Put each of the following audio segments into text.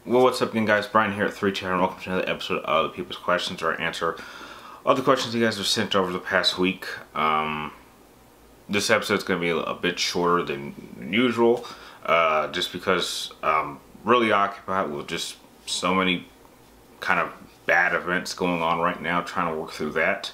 Well, what's up again, guys? Brian here at 3 Channel. Welcome to another episode of the People's Questions, or answer all the questions you guys have sent over the past week. This episode is going to be a bit shorter than usual, just because I'm really occupied with just so many kind of bad events going on right now, trying to work through that.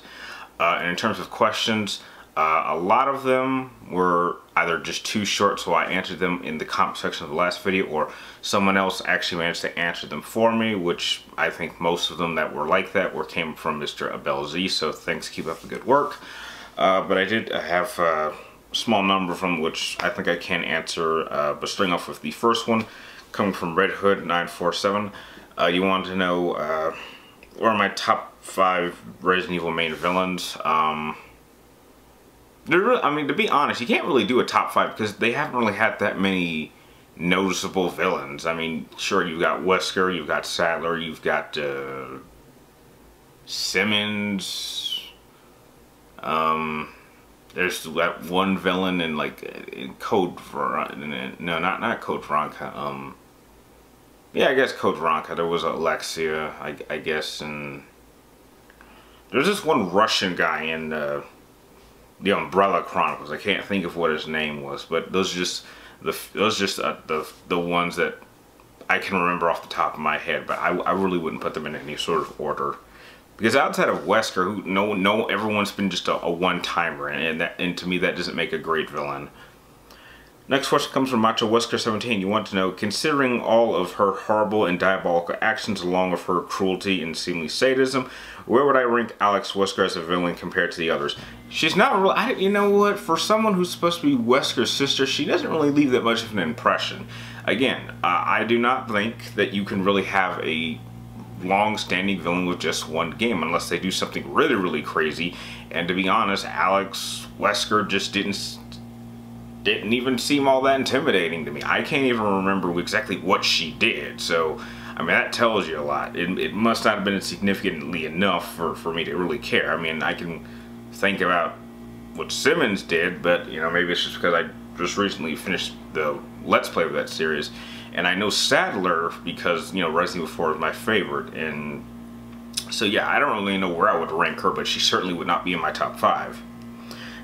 And in terms of questions, a lot of them were either just too short, so I answered them in the comment section of the last video, or someone else actually managed to answer them for me, which I think most of them that were like that came from Mr. Abel Z, so thanks, keep up the good work. But I did have a small number from which I think I can answer, but starting off with the first one, coming from Red Hood 947. You wanted to know what are my top 5 Resident Evil main villains. I mean, to be honest, you can't really do a top 5 because they haven't really had that many noticeable villains. I mean, sure, you've got Wesker, you've got Sadler, you've got Simmons. There's that one villain in Code Veronica. No, not Code Veronica. Yeah, I guess Code Veronica. There was Alexia, I guess, and there's this one Russian guy in the Umbrella Chronicles. I can't think of what his name was, but those are just the ones that I can remember off the top of my head. But I really wouldn't put them in any sort of order, because outside of Wesker, who everyone's been just a one-timer, and to me that doesn't make a great villain. Next question comes from Macho Wesker 17. You want to know, considering all of her horrible and diabolical actions along with her cruelty and seemingly sadism, where would I rank Alex Wesker as a villain compared to the others? She's not really, you know what, for someone who's supposed to be Wesker's sister, she doesn't really leave that much of an impression. Again, I do not think that you can really have a long-standing villain with just one game unless they do something really, really crazy. And to be honest, Alex Wesker just didn't even seem all that intimidating to me. I can't even remember exactly what she did, so I mean, that tells you a lot. It must not have been significantly enough for me to really care. I mean, I can think about what Simmons did, but you know, maybe it's just because I just recently finished the Let's Play of that series, and I know Sadler because, you know, Resident Evil 4 is my favorite, and so yeah, I don't really know where I would rank her, but she certainly would not be in my top 5.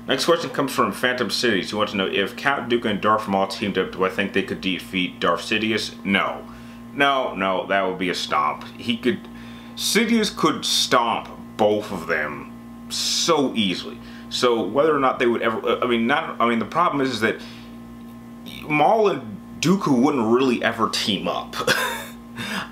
Next question comes from Phantom Cities. You want to know, if Count Dooku and Darth Maul teamed up, do I think they could defeat Darth Sidious? No. No, that would be a stomp. Sidious could stomp both of them so easily. So whether or not they would ever, the problem is that Maul and Dooku wouldn't really ever team up.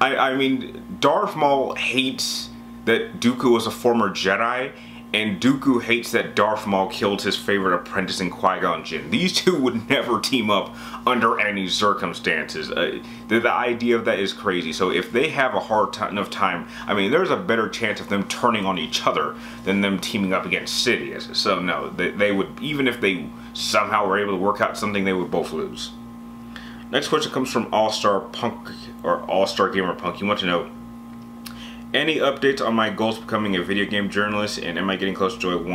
I mean, Darth Maul hates that Dooku was a former Jedi, and Dooku hates that Darth Maul killed his favorite apprentice in Qui-Gon Jinn. These two would never team up under any circumstances. The idea of that is crazy. So if they have a hard enough time, I mean, there's a better chance of them turning on each other than them teaming up against Sidious. So no, they would, even if they somehow were able to work out something, they would both lose. Next question comes from All-Star Punk, or All-Star Gamer Punk. You want to know, any updates on my goals becoming a video game journalist, and am I getting close to and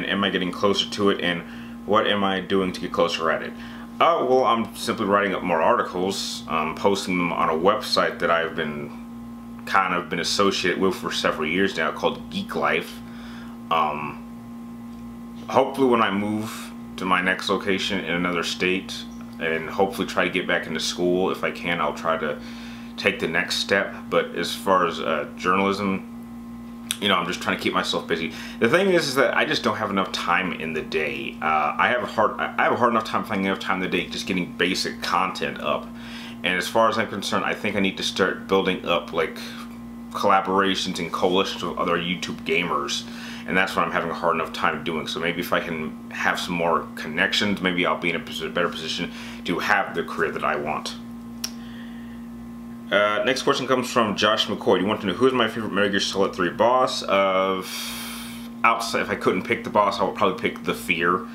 am I getting closer to it, and what am I doing to get closer at it? Well, I'm simply writing up more articles, posting them on a website that I've been associated with for several years now, called Geek Life. Hopefully when I move to my next location in another state, and hopefully try to get back into school, if I can, I'll try to take the next step. But as far as journalism, you know, I'm just trying to keep myself busy. The thing is that I just don't have enough time in the day. I have a hard enough time finding enough time in the day just getting basic content up. And as far as I'm concerned, I think I need to start building up like collaborations and coalitions with other YouTube gamers. And that's what I'm having a hard enough time doing. So maybe if I can have some more connections, maybe I'll be in a better position to have the career that I want. Next question comes from Josh McCoy. You want to know, who is my favorite Metal Gear Solid 3 boss? Outside, if I couldn't pick the boss, I would probably pick the Fear.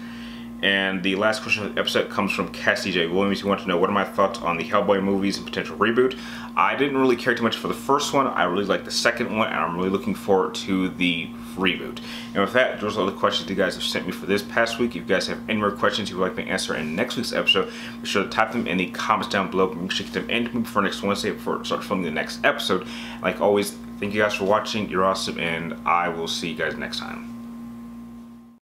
And the last question of the episode comes from Cassie J. Williams. Who wants to know what are my thoughts on the Hellboy movies and potential reboot. I didn't really care too much for the first one. I really liked the second one, and I'm really looking forward to the reboot. And with that, those are all the questions you guys have sent me for this past week. If you guys have any more questions you would like me to answer in next week's episode, be sure to type them in the comments down below. Make sure to get them in to me before next Wednesday before I start filming the next episode. Like always, thank you guys for watching. You're awesome, and I will see you guys next time.